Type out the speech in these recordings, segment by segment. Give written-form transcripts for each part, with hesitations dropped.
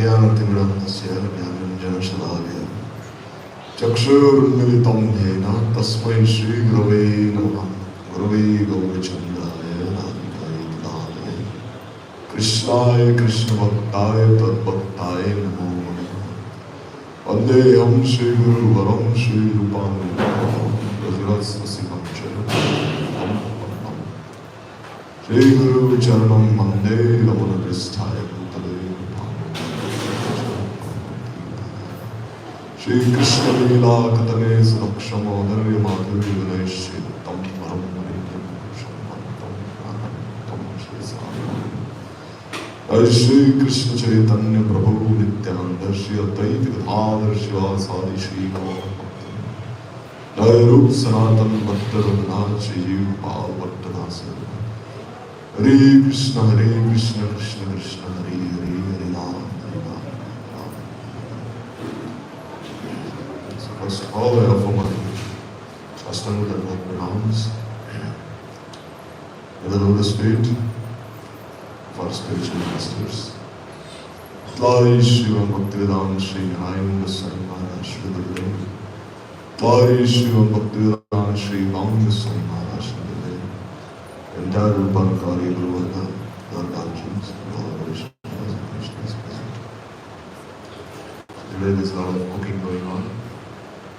अज्ञानतिमिरन्दस्य ज्ञानाञ्जनशलाकया चक्षुरुन्मिलितं येन तस्मै श्रीगुरवे नमः। गुरवे गौरचन्द्राय राधिकाय तदालये कृष्णाय कृष्णभक्ताय तद्भक्ताय नमो नमः। वन्देऽहं श्रीगुरुवरं श्रीरूपानुगं श्रीगुरु चरणं वन्दे रमणपृष्ठाय भूतले श्री कृष्ण लीला कथने सुलक्षमोदर्य माधुर्य विनयश्चित्तं परं हरे श्री कृष्ण चैतन्य प्रभु नित्यानंद श्री अद्वैत गदाधर शिवासादि श्री नय रूप सनातन भक्त रघुनाथ श्री जीव पाल भट्टदास। हरे कृष्ण कृष्ण कृष्ण हरे हरे, हरे Ram Ram. So first of all, I offer my Ashtanga Dharma pranams in the lotus feet of our spiritual masters. Tlai Shiva Bhaktivedanta Sri Ramananda Swami Maharaj Shri Giri. Tlai Shiva Bhaktivedanta Sri Ramananda Swami Maharaj Shri Giri. Entire Rupankari Guru Varga, Lord Arjans, Lord Vaishnavas and Vaishnavas present. Today there is a lot of cooking going on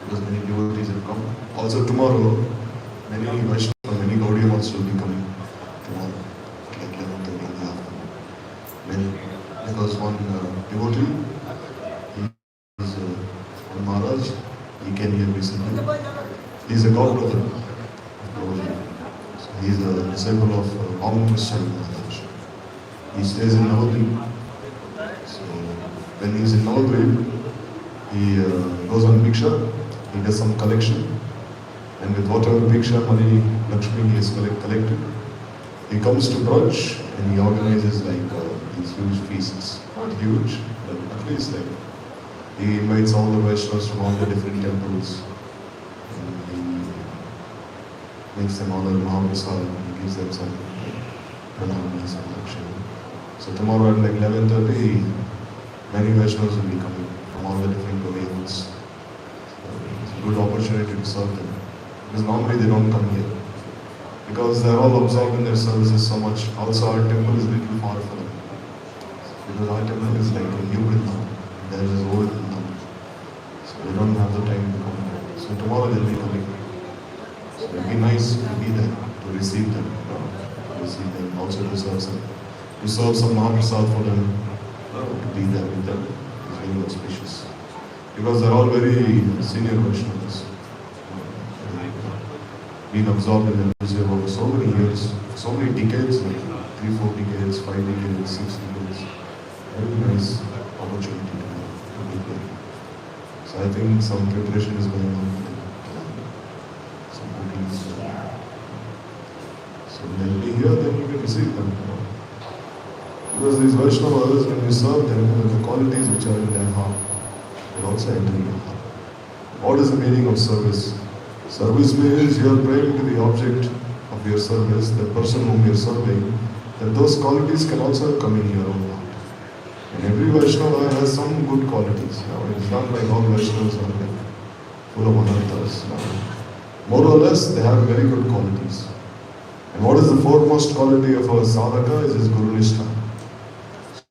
because many devotees have come. Also tomorrow, many Vaishnavas, many Gaudiya Maths will be coming tomorrow, like 11:30 in the afternoon. Many, because one devotee, he is one Maharaj, he came here recently. He is a godbrother of Gaudiya. He is a disciple of Maharaj.Rai Maharaj. He stays in Navadvip. So when he is in Navadvip, he goes on Bhiksha, he does some collection, and with whatever Bhiksha money, Lakshmi he has collected, he comes to Braj and he organizes like these huge feasts. Not huge, but at least like he invites all the Vaishnavas from all the different temples. Makes them honor Mahaprasad, he gives them some pranamas and lakshmi. So tomorrow at like 11:30, many Vaishnavas will be coming from all the different domains. So it's a good opportunity to serve them. Because normally they don't come here. Because they're all absorbed in their services so much. Also our temple is a little far for them. Because our temple is like a new Vrindavan, there is old Vrindavan. So they don't have the time to come here. So tomorrow they'll be coming. So it will be nice to be there, to receive them, also to serve some Mahaprasad for them, to be there with them is very auspicious. Because they're all very senior Vaishnavas. Been absorbed in the museum over so many years, so many decades, like 3-4 decades, 5 decades, 6 decades. Very nice opportunity to be there. So I think some preparation is going on. So when they'll be here, then you can receive them. Because these Vaishnavas, when you serve them, the qualities which are in their heart will also enter your heart. What is the meaning of service? Service means you are praying to the object of your service, the person whom you are serving, that those qualities can also come in your own heart. And every Vaishnava has some good qualities. It's not like all Vaishnavas are like full of anarthas. More or less, they have very good qualities. And what is the foremost quality of a sadhaka is his Guru Nishtha.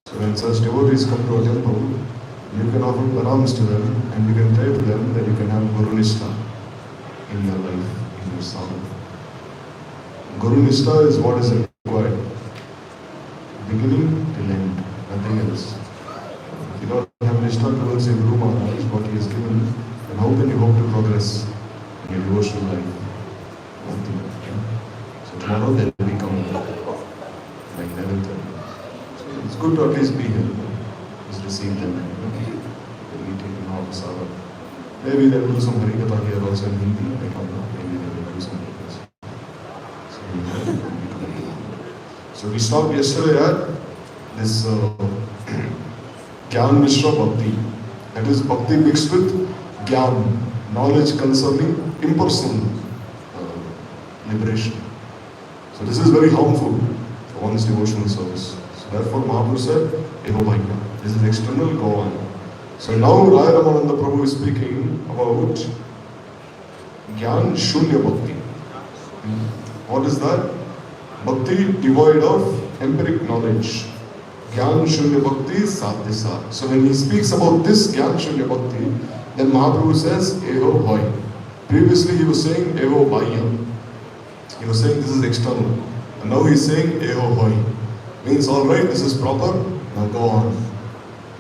So when such devotees come to a temple, you can offer pranams to them and you can pray to them that you can have Guru Nishtha in your life, in your sadhana. Guru Nishtha is what is required. Beginning till end, nothing else. If you don't have Nishtha towards your Guru Maharaj, what he has given, then how can you hope to progress in your devotional life? Nothing. So tomorrow they will be coming like 11:30. So it's good to at least be here. Just receive them. They'll be taking off the sadhana. Maybe they will do some Harikatha here also in Hindi. I don't know. Maybe they will do some Harikatha. So we stopped yesterday at this Gyan Mishra Bhakti. That is Bhakti mixed with Gyan, knowledge concerning impersonal liberation. So this is very harmful for one's devotional service. So Therefore Mahaprabhu said, Eho Bhaiya. This is external, go on. So now Rai Ramananda Prabhu is speaking about Gyan Shunya Bhakti. What is that? Bhakti devoid of empiric knowledge. Gyan Shunya Bhakti Sadhyasa. So when he speaks about this Gyan Shunya Bhakti, then Mahaprabhu says, Eho Bhai. Previously he was saying, Eho Bhaiya. He was saying this is external. And now he is saying, Eho Bhai. Means alright, this is proper, now go on.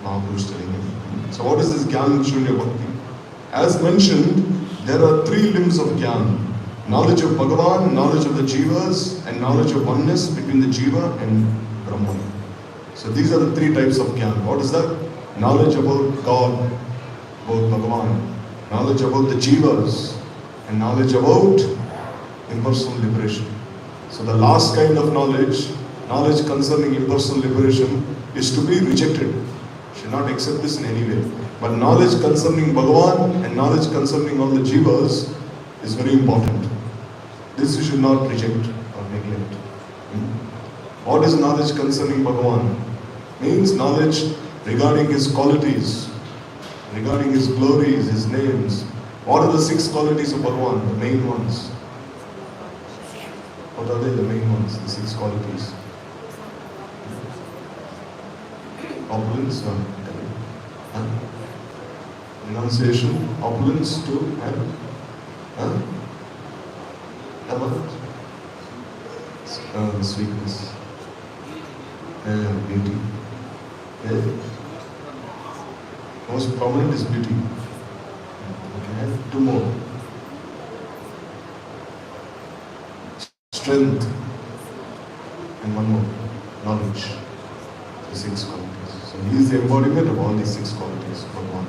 Mahaprabhu is telling him. So what is this Gyan Shunya Bhakti? As mentioned, there are three limbs of Gyan. Knowledge of Bhagavan, knowledge of the Jivas, and knowledge of oneness between the Jiva and Brahman. So these are the three types of Gyan. What is that? Knowledge about God, about Bhagavan, knowledge about the Jivas, and knowledge about impersonal liberation. So the last kind of knowledge concerning impersonal liberation, is to be rejected. Should not accept this in any way. But knowledge concerning Bhagavan and knowledge concerning all the Jivas is very important. This you should not reject or neglect. What is knowledge concerning Bhagavan? Means knowledge regarding His qualities, regarding His glories, His names. What are the 6 qualities of Bhagavan, the main ones? What are they, the main ones, the 6 qualities? Opulence, renunciation, opulence to sweetness, beauty. Most prominent is beauty. Okay, 2 more. Strength, and 1 more, knowledge. The 6 qualities. So he is the embodiment of all these 6 qualities, Bhagavan.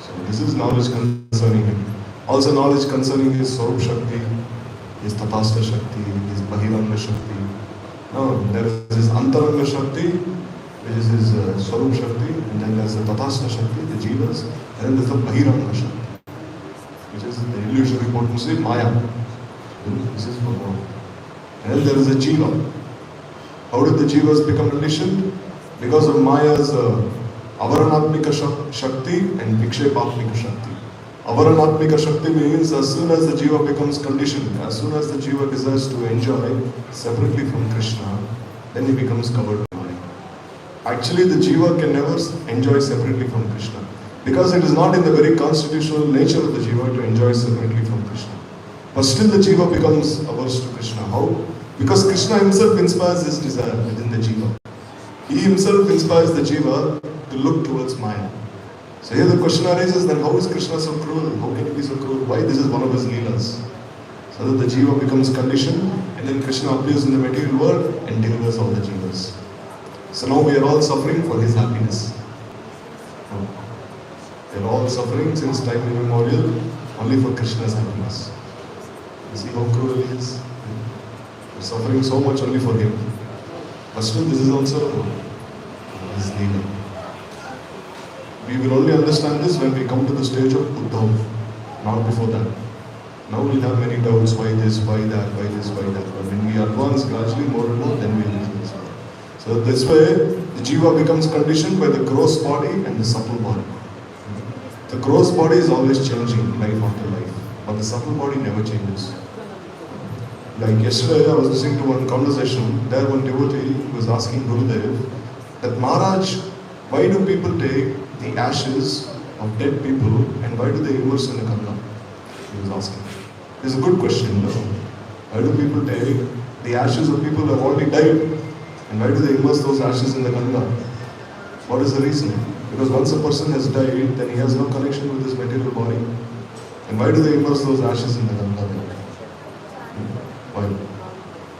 So this is knowledge concerning him. Also knowledge concerning his Swarup Shakti, his Tatastha Shakti, his Bahiranga Shakti. No, there is his Antaranga Shakti, which is his Swarup Shakti, and then there is the Tatastha Shakti, the Jivas, and then there is the Bahiranga Shakti, which is the illusory potency, Maya. This is Bhagavan. And then there is a Jiva. How did the Jivas become conditioned? Because of Maya's Avaranatmika Shakti and Vikshepatmika Shakti. Avaranatmika Shakti means as soon as the Jiva becomes conditioned, as soon as the Jiva desires to enjoy separately from Krishna, then he becomes covered by Maya. Actually, the Jiva can never enjoy separately from Krishna, because it is not in the very constitutional nature of the Jiva to enjoy separately from Krishna. But still the Jiva becomes averse to Krishna. How? Because Krishna himself inspires this desire within the Jiva. He himself inspires the Jiva to look towards Maya. So here the question arises, then how is Krishna so cruel? How can he be so cruel? Why? This is one of his leelas. So that the Jiva becomes conditioned, and then Krishna appears in the material world and delivers all the Jivas. So now we are all suffering for his happiness. We are all suffering since time immemorial only for Krishna's happiness. You see how cruel he is? We are suffering so much only for him. But still this is also his leela. We will only understand this when we come to the stage of Uddhav, not before that. Now we'll have many doubts, why this, why that, why this, why that. But when we advance gradually more and more, then we will do this. So this way, the Jiva becomes conditioned by the gross body and the subtle body. The gross body is always changing, life after life. But the subtle body never changes. Like yesterday, I was listening to one conversation. There one devotee was asking Gurudev that, Maharaj, why do people take the ashes of dead people and why do they immerse in the Ganga? He was asking. It's a good question. No? Why do people take the ashes of people who have already died and why do they immerse those ashes in the Ganga? What is the reason? Because once a person has died, then he has no connection with his material body. And why do they immerse those ashes in the Ganga? Why?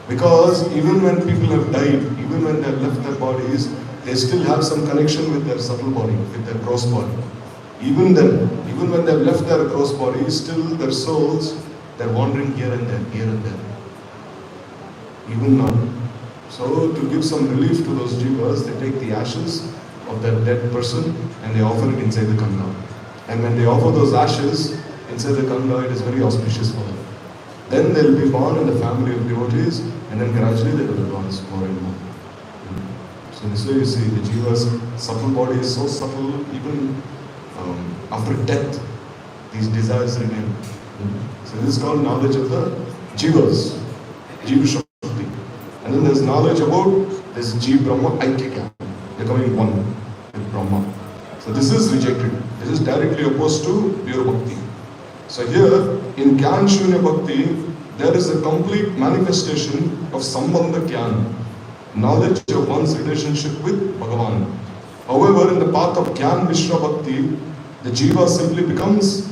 Because even when people have died, even when they have left their bodies, they still have some connection with their subtle body, with their gross body. Even then, even when they have left their gross body, still their souls, they're wandering here and there, here and there. Even now. So to give some relief to those jivas, they take the ashes of that dead person and they offer it inside the Ganga. And when they offer those ashes inside the Ganga, it is very auspicious for them. Then they will be born in the family of devotees and then gradually they will advance more and more. So this way you see the jiva's subtle body is so subtle, even after death, these desires remain. So this is called knowledge of the jivas, jiva shakti. And then there's knowledge about this jiva brahma aikya, becoming one with Brahma. So this is rejected. This is directly opposed to pure bhakti. So here in Gyan Shunya Bhakti, there is a complete manifestation of Sambandha Gyan, knowledge of one's relationship with Bhagavan. However, in the path of Gyan Mishra Bhakti, the jiva simply becomes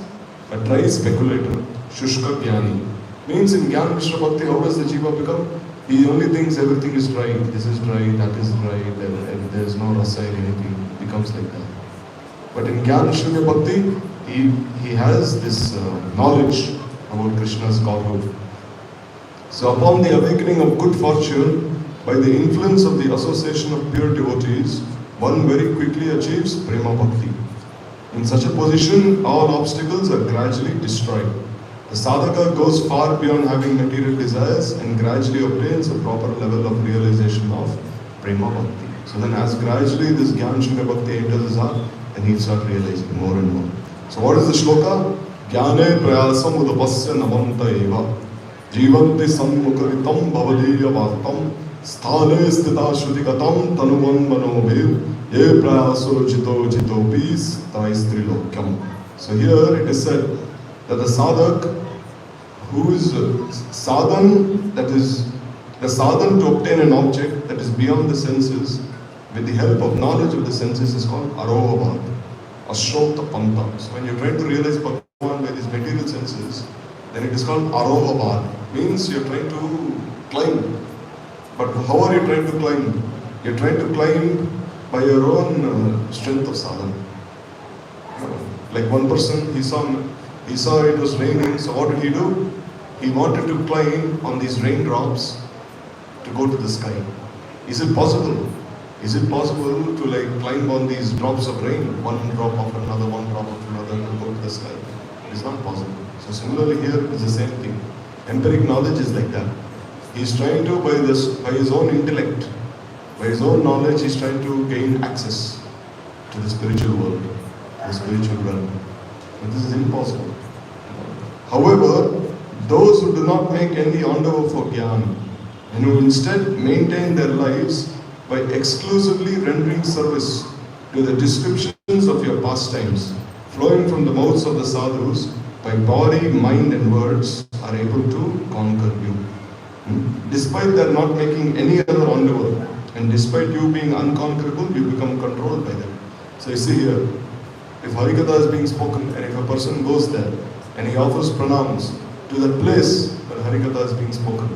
a dry speculator, Shushka Gyani. Means in Gyan Mishra Bhakti, how does the jiva become? He only thinks everything is dry, this is dry, that is dry, there is no rasa in anything. It becomes like that. But in Gyan Shunya Bhakti, he has this knowledge about Krishna's Godhood. So upon the awakening of good fortune, by the influence of the association of pure devotees, one very quickly achieves Prema Bhakti. In such a position, all obstacles are gradually destroyed. The sadhaka goes far beyond having material desires and gradually obtains a proper level of realization of Prema Bhakti. So then as gradually this Gyan Shunya Bhakti enters his heart, and he'll start realizing more and more. So what is the shloka? Jnane prayasam udapasya namanta eva jivanti sammukaritam bhavadeya vartam sthane stita shrudigatam tanuvan manobhir ye prayaso jito jitopis taistrilokyam. So here it is said that the sadhak, who is sadhan, that is the sadhan to obtain an object that is beyond the senses, with the help of knowledge of the senses, is called arohabad, ashrota panta. So when you're trying to realize Bhagavan by these material senses, then it is called arohabad. Means you're trying to climb. But how are you trying to climb? You're trying to climb by your own strength of sadhana. Like one person, he saw it was raining, so what did he do? He wanted to climb on these raindrops to go to the sky. Is it possible? Is it possible to climb on these drops of rain, one drop after another, one drop after another, to go to the sky? It is not possible. So similarly here it is the same thing. Empiric knowledge is like that. He is trying to, by his own intellect, by his own knowledge, he is trying to gain access to the spiritual world, the spiritual realm. But this is impossible. However, those who do not make any endeavor for Jnana, and who instead maintain their lives by exclusively rendering service to the descriptions of your pastimes, flowing from the mouths of the sadhus, by body, mind and words, are able to conquer you. Despite their not making any other endeavor, and despite you being unconquerable, you become controlled by them. So you see here, if Harikatha is being spoken, and if a person goes there, and he offers pranams to that place where Harikatha is being spoken,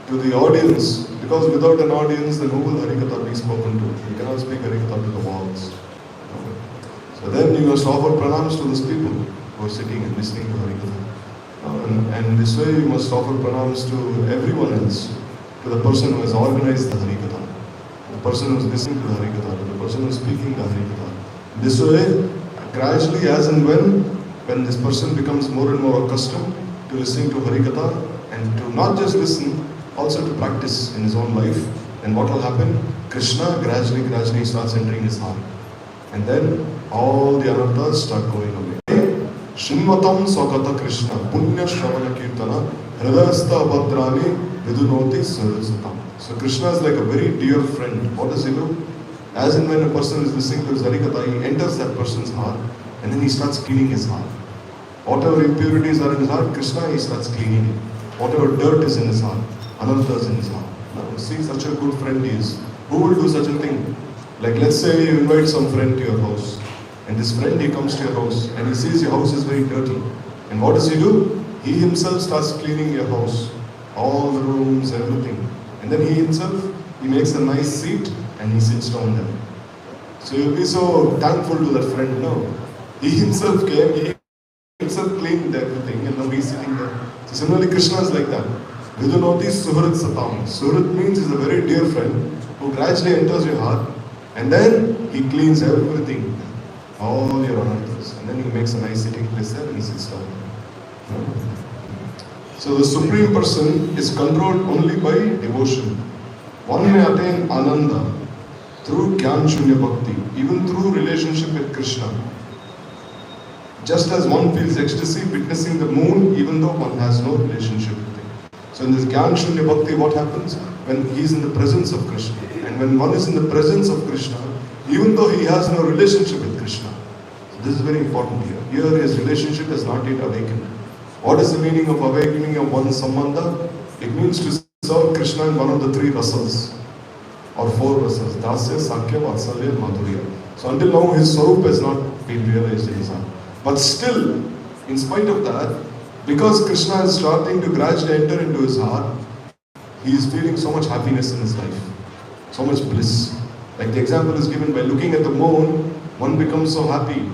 to the audience, because without an audience, then who will Harikatha be spoken to? You cannot speak Harikatha to the walls. So then you must offer pranams to those people who are sitting and listening to Harikatha. And this way you must offer pranams to everyone else, to the person who has organized the Harikatha, the person who is listening to the Harikatha, to the person who is speaking the Harikatha. This way, gradually as and when this person becomes more and more accustomed to listening to Harikatha, and to not just listen, also to practice in his own life, then what will happen? Krishna gradually starts entering his heart. And then all the anarthas start going away. Shinvatam Swakata Krishna, Punya Shravana Kirtana, Hridayastha Bhadrani, Vidunoti Sarvasatam. So Krishna is like a very dear friend. What does he do? As and when a person is listening to his Harikatha, he enters that person's heart, and then he starts cleaning his heart. Whatever impurities are in his heart, Krishna, he starts cleaning it. Whatever dirt is in his heart, anartha is in his heart. Now, see, such a good friend he is. Who will do such a thing? Like, let's say you invite some friend to your house, and this friend, he comes to your house, and he sees your house is very dirty. And what does he do? He himself starts cleaning your house, all the rooms, everything. And then he himself, he makes a nice seat, and he sits down there. So you'll be so thankful to that friend. No, he himself came, he himself cleaned everything, and now he's sitting there. So similarly, Krishna is like that. Vidunoti Suhrit Satam. Suhrit means he's a very dear friend who gradually enters your heart, and then he cleans everything, all your anarthas, and then he makes a nice sitting place there and he sits down. So the Supreme Person is controlled only by devotion. One may attain Ananda through Gyan Shunya Bhakti, even through relationship with Krishna. Just as one feels ecstasy witnessing the moon, even though one has no relationship with him. So in this Gyan Shunya Bhakti, what happens? When he is in the presence of Krishna. And when one is in the presence of Krishna, even though he has no relationship with Krishna. So this is very important here. Here his relationship has not yet awakened. What is the meaning of awakening of one's samvata? It means to serve Krishna in one of the three rasas. Or four rasas. Dasya, Sakya, Vatsalya, Madhurya. So until now his sarup has not been realized in his heart. But still, in spite of that, because Krishna is starting to gradually enter into his heart, he is feeling so much happiness in his life. So much bliss. Like the example is given by looking at the moon, one becomes so happy.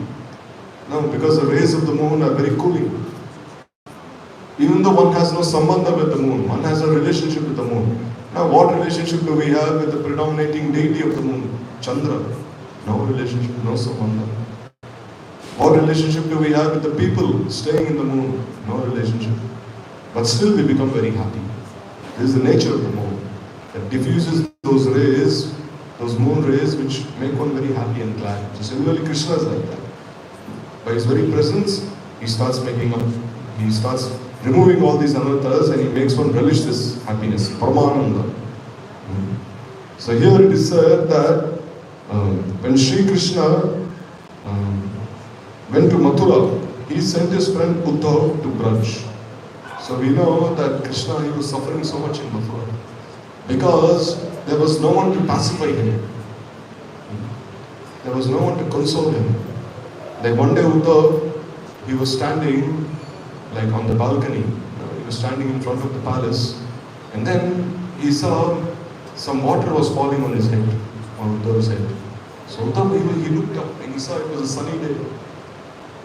Now, because the rays of the moon are very cooling. Even though one has no sambandha with the moon, one has a relationship with the moon. Now, what relationship do we have with the predominating deity of the moon? Chandra. No relationship, no sambandha. What relationship do we have with the people staying in the moon? No relationship. But still we become very happy. This is the nature of the moon. That diffuses those rays, those moon rays which make one very happy and glad. So similarly Krishna is like that. By his very presence, he starts removing all these anarthas and he makes one relish this happiness. Paramananda. So here it is said that when Sri Krishna went to Mathura, he sent his friend Uddhav to Braj. So we know that Krishna, he was suffering so much in Mathura because there was no one to pacify him. There was no one to console him. Like one day Uddhav, he was standing like on the balcony. He was standing in front of the palace, and then he saw some water was falling on his head, on Uddhav's head. So Uddhav, he looked up and he saw it was a sunny day.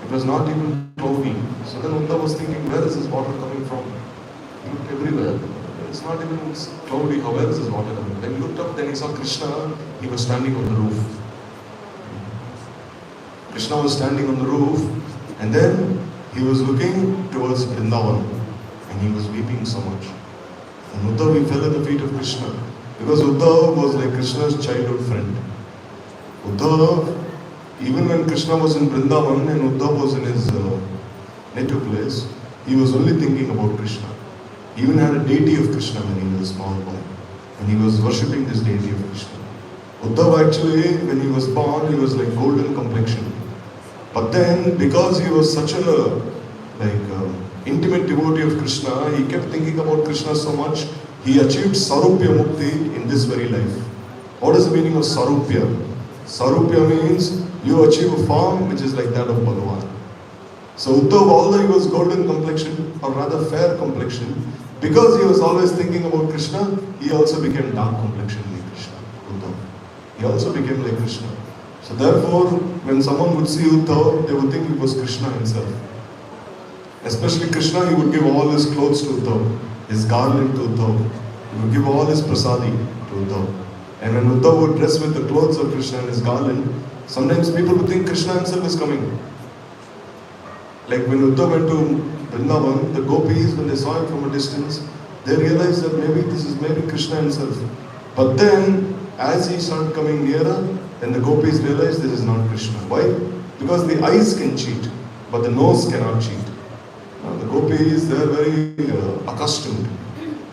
It was not even cloudy. So then Uddhav was thinking, where is this water coming from? He looked everywhere. It's not even cloudy. Where is this water coming? Then he looked up, then he saw Krishna. He was standing on the roof. Krishna was standing on the roof, and then he was looking towards Vrindavan, and he was weeping so much. And Uddhav, he fell at the feet of Krishna, because Uddhav was like Krishna's childhood friend. Uddhav, even when Krishna was in Vrindavan and Uddhav was in his native place, he was only thinking about Krishna. He even had a deity of Krishna when he was a small boy, and he was worshipping this deity of Krishna. Uddhav actually, when he was born, he was like golden complexion. But then, because he was such a intimate devotee of Krishna, he kept thinking about Krishna so much, he achieved Sarupya Mukti in this very life. What is the meaning of Sarupya? Sarupya means you achieve a form which is like that of Bhagavan. So Uddhav, although he was golden complexion, or rather fair complexion, because he was always thinking about Krishna, he also became dark complexion like Krishna. Uddhav. He also became like Krishna. So therefore, when someone would see Uddhav, they would think it was Krishna himself. Especially Krishna, he would give all his clothes to Uddhav, his garland to Uddhav. He would give all his prasadi to Uddhav. And when Uddhav would dress with the clothes of Krishna and his garland, sometimes people would think Krishna himself is coming. Like when Uddhav went to Vrindavan, the gopis, when they saw him from a distance, they realized that this is Krishna himself. But then, as he started coming nearer, then the gopis realized this is not Krishna. Why? Because the eyes can cheat, but the nose cannot cheat. Now, the gopis, they are very accustomed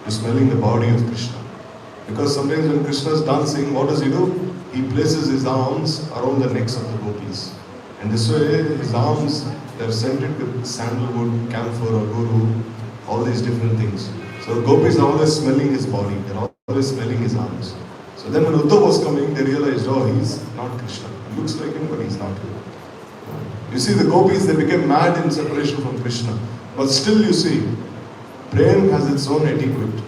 to smelling the body of Krishna. Because sometimes when Krishna is dancing, what does he do? He places his arms around the necks of the gopis. And this way, his arms, they are scented with sandalwood, camphor or guru, all these different things. So the gopis are always smelling his body, they are always smelling his arms. So then when Uddhav was coming, they realized, oh, he's not Krishna. He looks like him, but he's not him. You see, the gopis, they became mad in separation from Krishna. But still you see, Prem has its own etiquette.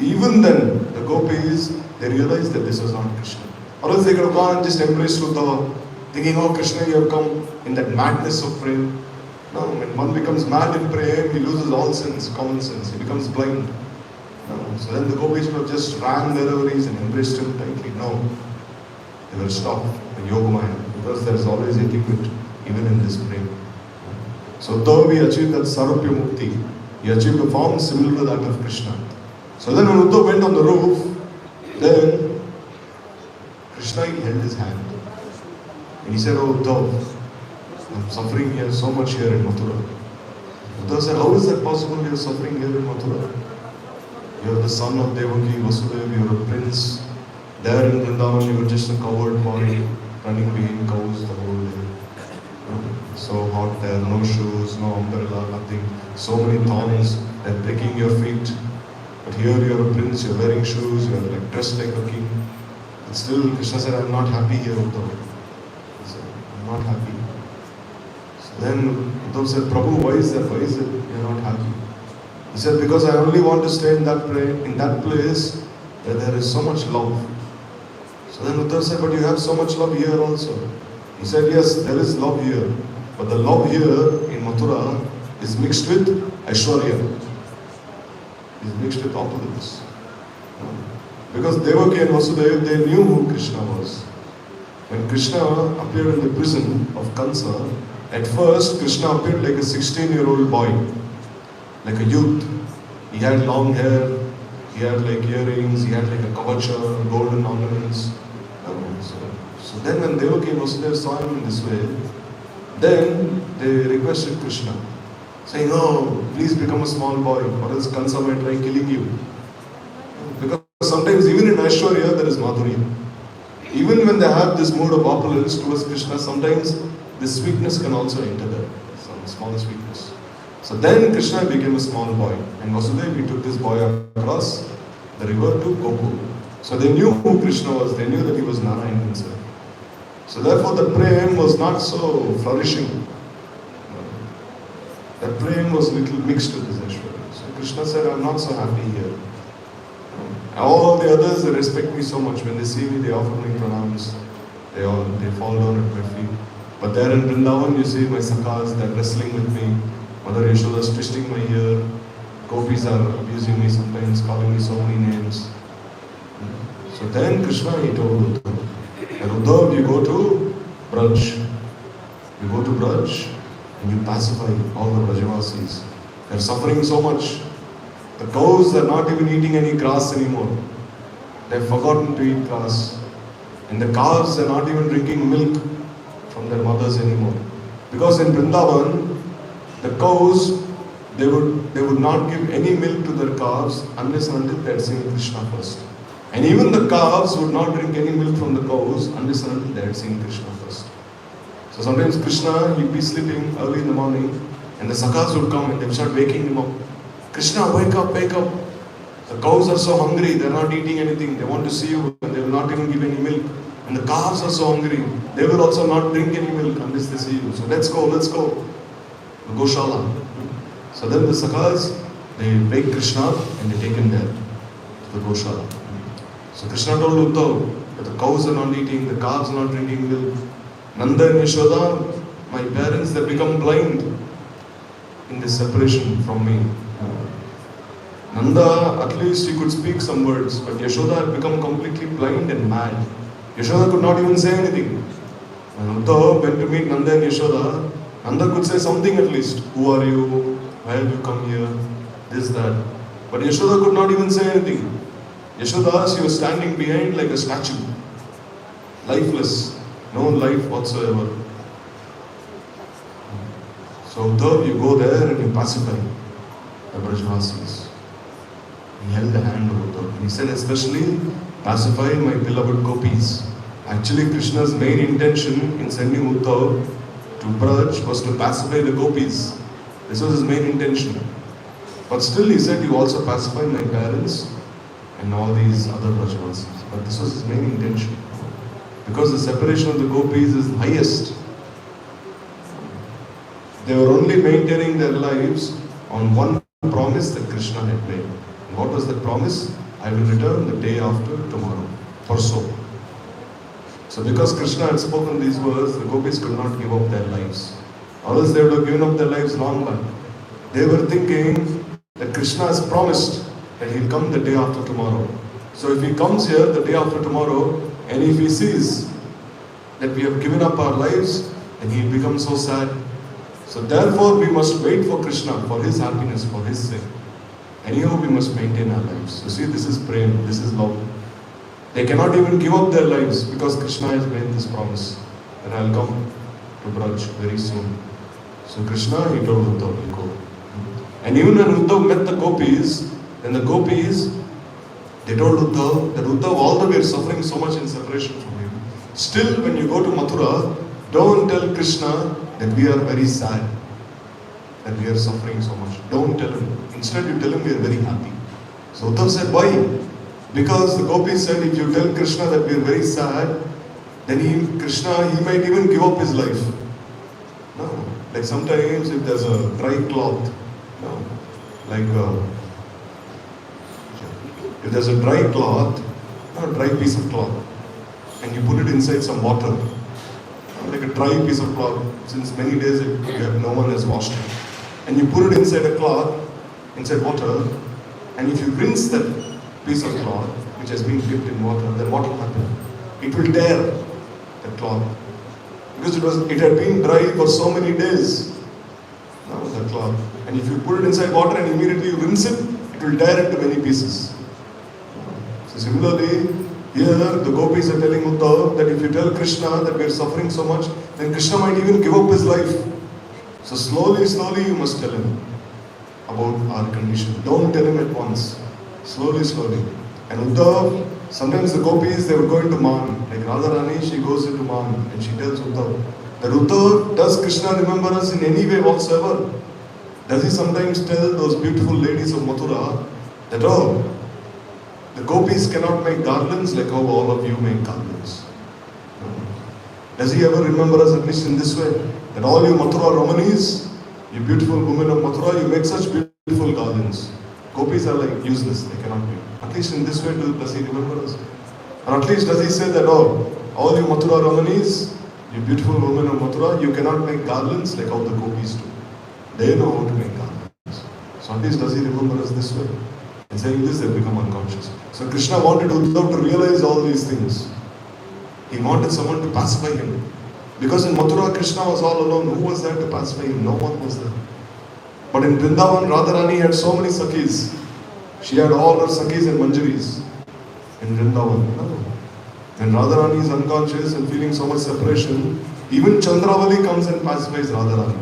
Even then, the gopis, they realized that this was not Krishna. Or else they could have gone and just embraced Uddhava, thinking, oh Krishna, you have come in that madness of Prem. No, when one becomes mad in Prem, he loses all sense, common sense. He becomes blind. No. So then the gopis would have just ran wherever he is and embraced him tightly. No. They will stop the Yogamaya, because there is always etiquette, even in this Prem. So though he achieved that Sarupya Mukti, he achieved a form similar to that of Krishna. So then when Uddhav went on the roof, then Krishna, he held his hand. And he said, "Oh Uddhav, I'm suffering here so much here in Mathura." Uddhav said, "How is that possible? You're suffering here in Mathura. You're the son of Devaki, Vasudeva, you're a prince. There in Vrindavan, you were just a coward boy running behind cows the whole day. So hot there, no shoes, no umbrella, nothing. So many thorns, they're breaking your feet. But here you're a prince, you're wearing shoes, you're like dressed like a king." But still, Krishna said, "I'm not happy here, Uddhav." He said, "I'm not happy." So then Uddhav said, "Prabhu, why is that? Why is it you're not happy?" He said, "Because I only want to stay in that place where there is so much love." So then Uddhav said, "But you have so much love here also." He said, "Yes, there is love here. But the love here in Mathura is mixed with Aishwarya. Is mixed with opposites. Because Devaki and Vasudeva, they knew who Krishna was. When Krishna appeared in the prison of Kansa, at first Krishna appeared like a 16-year-old boy, like a youth. He had long hair, he had like earrings, he had like a kavacha, golden ornaments. So then when Devaki and Vasudeva saw him in this way, then they requested Krishna, saying, "Oh, please become a small boy, or else Kansa might try killing you." Because sometimes even in Aishwarya there is Madhurya. Even when they have this mood of opulence towards Krishna, sometimes this sweetness can also enter there, some small sweetness. So then Krishna became a small boy, and Vasudeva, he took this boy across the river to Gokul. So they knew who Krishna was, they knew that he was Narayan himself. So therefore the prem was not so flourishing. That prem was little mixed with this Aishwarya. So Krishna said, "I'm not so happy here. All the others, they respect me so much. When they see me, they offer me pranams. They fall down at my feet. But there in Vrindavan, you see my sakhas, they're wrestling with me. Mother Yashoda is twisting my ear. Gopis are abusing me sometimes, calling me so many names." So then Krishna, he told Uddhav, "And Uddhav, you go to Braj. You go to Braj and you pacify all the Brajavasis. They're suffering so much. The cows are not even eating any grass anymore. They've forgotten to eat grass. And the calves are not even drinking milk from their mothers anymore. Because in Vrindavan, the cows, they would not give any milk to their calves unless and until they had seen Krishna first. And even the calves would not drink any milk from the cows unless and until they had seen Krishna first. So sometimes Krishna, he'd be sleeping early in the morning, and the sakhas would come and they would start waking him up. "Krishna, wake up, wake up. The cows are so hungry, they're not eating anything. They want to see you, and they will not even give any milk. And the calves are so hungry, they will also not drink any milk unless they see you. So let's go. The Goshala." So then the sakhas, they wake Krishna and they take him there to the Goshala. So Krishna told Uddhav that the cows are not eating, the calves are not drinking milk. Nanda and Yashoda, my parents, they become blind in this separation from me. Nanda, at least he could speak some words, but Yashoda had become completely blind and mad. Yashoda could not even say anything. When Uddhav went to meet Nanda and Yashoda, Nanda could say something at least. "Who are you? Why have you come here?" This, that. But Yashoda could not even say anything. Yashoda, she was standing behind like a statue. Lifeless. No life whatsoever. So Uddhav, you go there and you pacify the Brajavasis. He held the hand of Uddhav. And he said, "Especially pacify my beloved gopis." Actually, Krishna's main intention in sending Uddhav to Braj was to pacify the gopis. This was his main intention. But still he said, "You also pacify my parents and all these other Brajavasis." But this was his main intention. Because the separation of the gopis is highest. They were only maintaining their lives on one promise that Krishna had made. And what was that promise? "I will return the day after tomorrow." Or so. So because Krishna had spoken these words, the gopis could not give up their lives. Or else they would have given up their lives long back. They were thinking that Krishna has promised that he'll come the day after tomorrow. So if he comes here the day after tomorrow, and if he sees that we have given up our lives, then he'll become so sad. So therefore we must wait for Krishna, for his happiness, for his sake. Anyhow we must maintain our lives. You see, this is prem, this is love. They cannot even give up their lives because Krishna has made this promise that I'll come to Braj very soon. So Krishna, he told Uddhav, you go. And even when Uddhav met the gopis, then the gopis, they told Uddhav that Uddhav, although we are suffering so much in separation from him, still when you go to Mathura, don't tell Krishna that we are very sad, that we are suffering so much. Don't tell him. Instead you tell him we are very happy. So Uddhav said, why? Because the gopis said, if you tell Krishna that we are very sad, then Krishna might even give up his life. No. Like sometimes if there's a dry cloth, no. Like if there's a dry cloth, a dry piece of cloth, and you put it inside some water, like a dry piece of cloth, since many days no one has washed it, and you put it inside a cloth, inside water, and if you rinse that piece of cloth, which has been dipped in water, then what will happen? It will tear the cloth. Because it had been dry for so many days. Now the cloth. And if you put it inside water and immediately you rinse it, it will tear into many pieces. So similarly, here the gopis are telling Uddhav that if you tell Krishna that we are suffering so much, then Krishna might even give up his life. So slowly you must tell him about our condition. Don't tell him at once. Slowly. And Uddhav, sometimes the gopis, they would go into Man. Like Radharani, she goes into Man and she tells Uddhav that Uddhav, does Krishna remember us in any way whatsoever? Does he sometimes tell those beautiful ladies of Mathura that, oh, the gopis cannot make garlands like how all of you make garlands? Does he ever remember us at least in this way? That all you Mathura Ramanis, you beautiful women of Mathura, you make such beautiful garlands. Gopis are like useless, they cannot make. At least in this way does he remember us? Or at least does he say that, oh, all you Mathura Ramanis, you beautiful women of Mathura, you cannot make garlands like how the gopis do. They know how to make garlands. So at least does he remember us this way? In saying this, they become unconscious. So Krishna wanted Uddhav to realize all these things. He wanted someone to pacify him. Because in Mathura, Krishna was all alone. Who was there to pacify him? No one was there. But in Vrindavan, Radharani had so many Sakhis. She had all her Sakhis and Manjaris in Vrindavan. No. When Radharani is unconscious and feeling so much separation, even Chandravali comes and pacifies Radharani.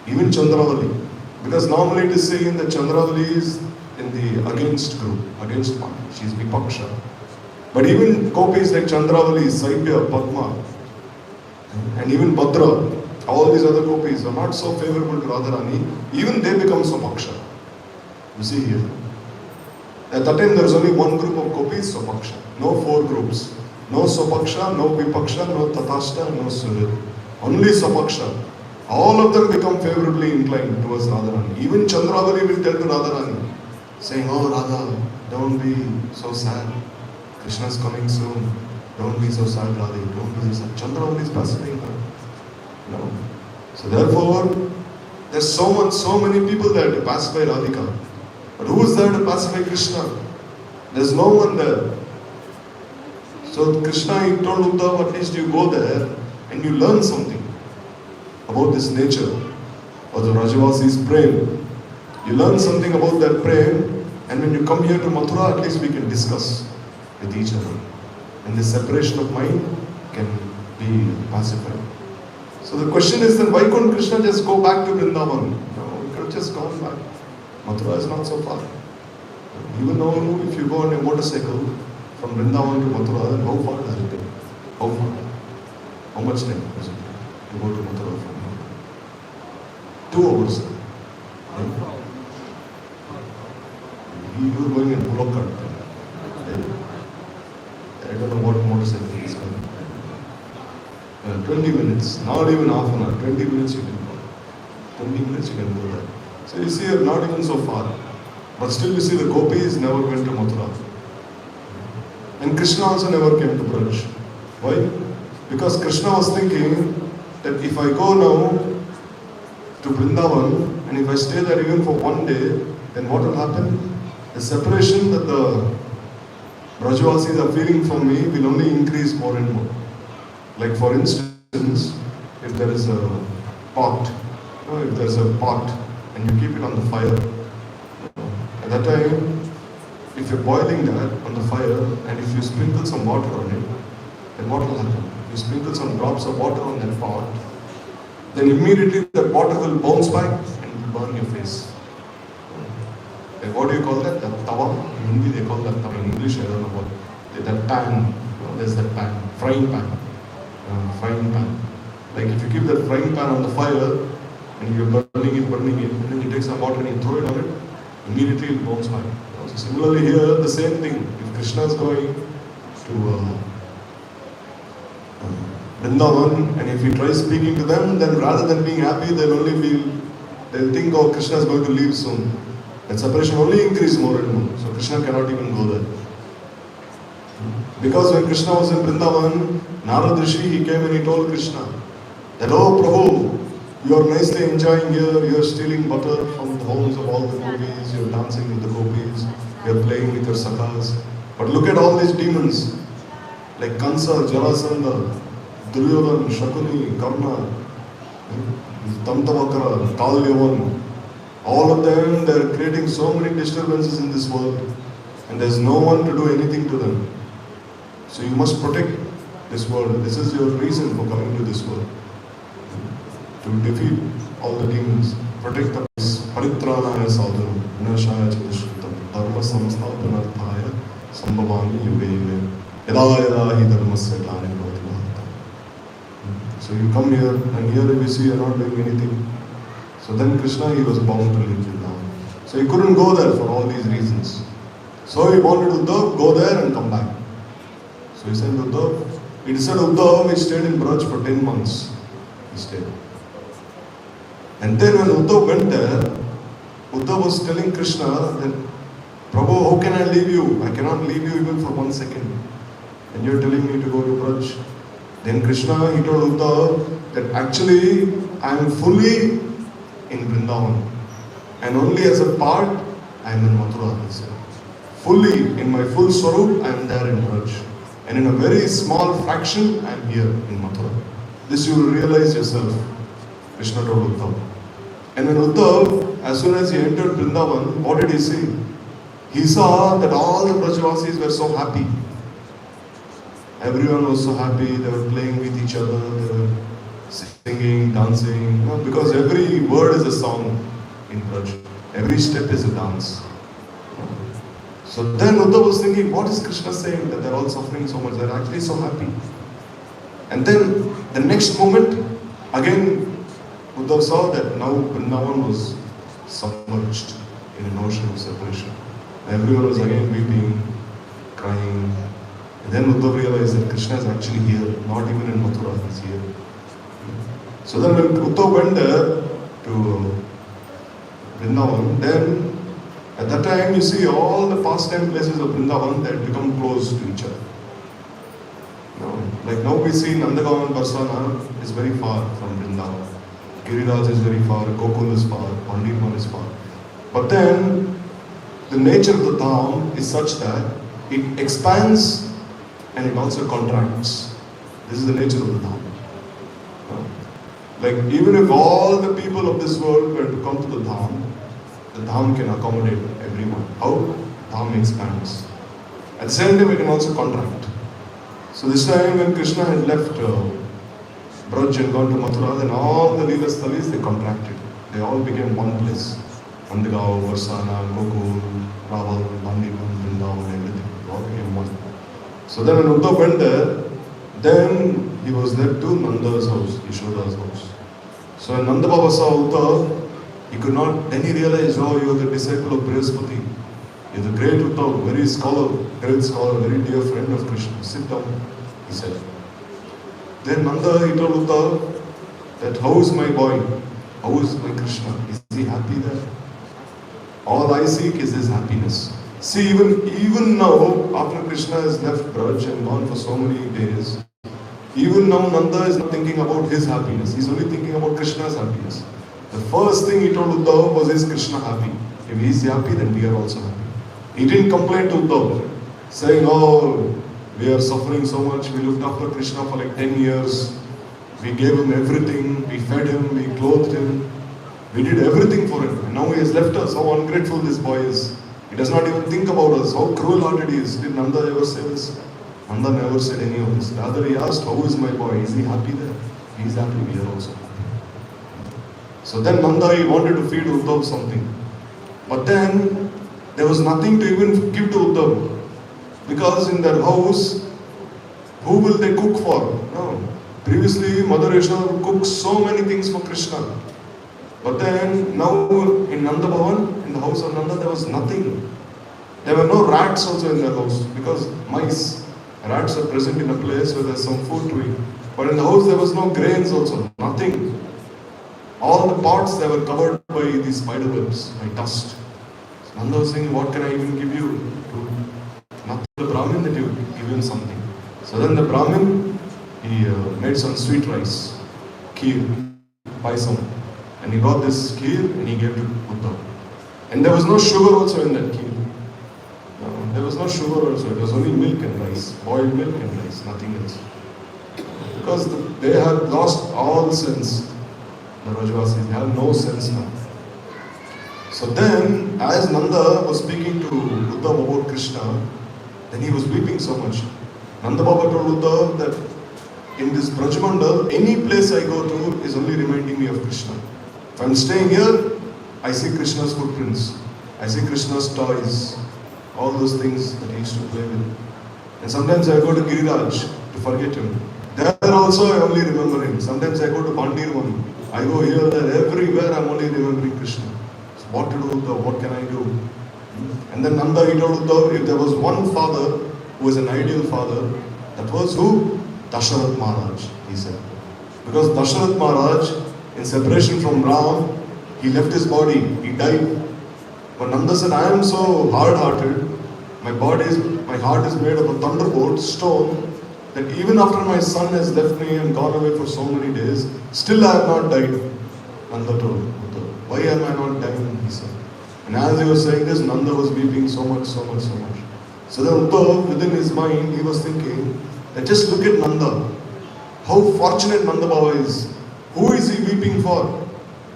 Even Chandravali. Because normally it is saying that Chandravali is in the against group, against party. She is Vipaksha. But even gopis like Chandravali, Saibya, Padma, and even Bhadra, all these other gopis are not so favorable to Radharani. Even they become Swapaksha. You see here. At that time there was only one group of gopis, Swapaksha. No four groups. No Swapaksha, no Vipaksha, no Tatashta, no Surid. Only Swapaksha. All of them become favorably inclined towards Radharani. Even Chandravali will tell to Radharani, saying, oh Radha, don't be so sad. Krishna is coming soon. Don't be so sad, Radha. Don't be so sad. Chandravali is pacifying her. No. So therefore, there's so many people there to pacify Radhika. But who is there to pacify Krishna? There's no one there. So Krishna, he told Uddhav, at least you go there and you learn something about this nature or the Rajavasi's prem. You learn something about that prem, and when you come here to Mathura, at least we can discuss with each other. And this separation of mind can be pacified. So the question is then, why couldn't Krishna just go back to Vrindavan? No, he could have just gone back. Mathura is not so far. Even though if you go on a motorcycle from Vrindavan to Mathura, then how far does it take? How far? How much time does it take to go to Mathura from here? 2 hours. Right? You were going in bullock cart. I don't know what motorcycle is going. 20 minutes, not even half an hour, 20 minutes you can go. 20 minutes you can go there. So you see, you're not even so far. But still you see the gopis never went to Mathura. And Krishna also never came to Braj. Why? Because Krishna was thinking that if I go now to Vrindavan and if I stay there even for one day, then what will happen? The separation that the Brajavasis are feeling from me will only increase more and more. Like for instance, if there is a pot, if there is a pot and you keep it on the fire, at that time, if you're boiling that on the fire and if you sprinkle some water on it, then what will happen? You sprinkle some drops of water on that pot, then immediately that water will bounce back and burn your face. Like what do you call that? That tawa? In Hindi they call that tawa. In English I don't know what. That pan. There's that pan. Frying pan. Frying pan. Like if you keep that frying pan on the fire and you're burning it, and then you take some water and you throw it on it, immediately it bounce back. So similarly here, the same thing. If Krishna is going to Vrindavan, and if he tries speaking to them, then rather than being happy, they'll think, oh, Krishna is going to leave soon. That separation only increases more and more. So Krishna cannot even go there. Because when Krishna was in Vrindavan, Narad Rishi, he came and he told Krishna that, oh Prabhu, you are nicely enjoying here, you are stealing butter from the homes of all the gopis, you are dancing with the gopis, you are playing with your sakhas. But look at all these demons, like Kansa, Jarasandha, Duryodhan, Shakuni, Karna, Tamtavakra, Kalyavan. All of them, they are creating so many disturbances in this world, and there is no one to do anything to them. So you must protect this world. This is your reason for coming to this world. To defeat all the demons. Protect us. Paritranaya sadhanu, vinashaya chadushritam, dharma samsthapanarthaya, sambhavami yuge yuge, yada yada hi dharmasya glanim bhavati bharata. So you come here, and here we see you are not doing anything. So then Krishna, he was bound to leave Vrindavan. So he couldn't go there for all these reasons. So he wanted Uddhav, go there and come back. So he sent Uddhav. He said Uddhav, he stayed in Braj for 10 months. He stayed. And then when Uddhav went there, Uddhav was telling Krishna that, Prabhu, how can I leave you? I cannot leave you even for 1 second. And you're telling me to go to Braj. Then Krishna, he told Uddhav that actually I am fully in Vrindavan. And only as a part, I am in Mathura. Fully, in my full swarup, I am there in Braj. And in a very small fraction, I am here in Mathura. This you will realize yourself, Krishna told Uddhav. And when Uddhav, as soon as he entered Vrindavan, what did he see? He saw that all the Brajvasis were so happy. Everyone was so happy, they were playing with each other, they were singing, dancing, because every word is a song in Braj. Every step is a dance. So then Uddhav was thinking, what is Krishna saying? That they're all suffering so much, they're actually so happy. And then the next moment, again, Uddhav saw that now Vrindavan was submerged in an ocean of separation. Everyone was again weeping, crying. And then Uddhav realized that Krishna is actually here, not even in Mathura, he's here. So then when Uddhav went there to Vrindavan, then at that time you see all the pastime places of Vrindavan that become close to each other. Like now we see Nandagaon and Barsana is very far from Vrindavan. Giriraj is very far, Gokul is far, Pandirman is far. But then the nature of the Dham is such that it expands and it also contracts. This is the nature of the Dham. Like even if all the people of this world were to come to the Dham can accommodate everyone. How? Dham expands. At the same time it can also contract. So this time when Krishna had left Braj and gone to Mathura, then all the Leela Sthalis, they contracted. They all became one place. Nandagaon, Varsana, Gokul, Raval, Bandivan, Vrindavan, everything. They all became one. So then when Uddhav went there, then he was led to Nanda's house, Yashoda's house. So when Nanda Baba saw Uddhav, he could not, then he realized, oh, you are the disciple of Brihaspati. You are the great Uddhav, great scholar, very dear friend of Krishna. Sit down, he said. Then Nanda, he told Uddhav that how is my boy? How is my Krishna? Is he happy there? All I seek is his happiness. See, even now, after Krishna has left Braj and gone for so many days, even now Nanda is not thinking about his happiness. He's only thinking about Krishna's happiness. The first thing he told Uddhav was, is Krishna happy? If he is happy, then we are also happy. He didn't complain to Uddhav, saying, oh, we are suffering so much, we looked after Krishna for like 10 years, we gave him everything, we fed him, we clothed him, we did everything for him, and now he has left us, how ungrateful this boy is. He does not even think about us, how cruel-hearted he is. Did Nanda ever say this? Nanda never said any of this. Rather he asked, how is my boy? Is he happy there? He is happy here also. So then Nanda, he wanted to feed Uddhav something. But then, there was nothing to even give to Uddhav. Because in their house, who will they cook for? No. Previously, Mother Yashoda would cook so many things for Krishna. But then, now in Nanda Bhavan, in the house of Nanda, there was nothing. There were no rats also in their house. Because mice, rats are present in a place where there is some food to eat. But in the house, there was no grains also, nothing. All the pots, they were covered by these spider webs, by dust. So Nanda was saying, what can I even give you? Not the Brahmin that you give him something. So then the Brahmin, he made some sweet rice, kheer, paisam. And he brought this kheer and he gave to Uddhav. And there was no sugar also in that kheer. No, there was no sugar also. It was only milk and rice, boiled milk and rice, nothing else. Because they had lost all sense. The Rajavasis, they have no sense now. So then, as Nanda was speaking to Uddhav about Krishna, then he was weeping so much. Nanda Baba told Uddhav that in this Brajmandal, any place I go to is only reminding me of Krishna. If I am staying here, I see Krishna's footprints. I see Krishna's toys. All those things that he used to play with. And sometimes I go to Giriraj to forget him. There also I only remember him. Sometimes I go to Bandirvan. I go here, there, everywhere I'm only remembering Krishna. So what to do, Uddhav? What can I do? And then Nanda, he told Uddhav, if there was one father who was an ideal father, that was who? Dasharath Maharaj, he said. Because Dasharath Maharaj, in separation from Ram, he left his body, he died. But Nanda said, I am so hard-hearted, my heart is made of a thunderbolt, stone, that even after my son has left me and gone away for so many days, still I have not died. Nanda told Uddhav, why am I not dying? He said. And as he was saying this, Nanda was weeping so much. So then Uddhav, within his mind, he was thinking that just look at Nanda. How fortunate Nanda Baba is. Who is he weeping for?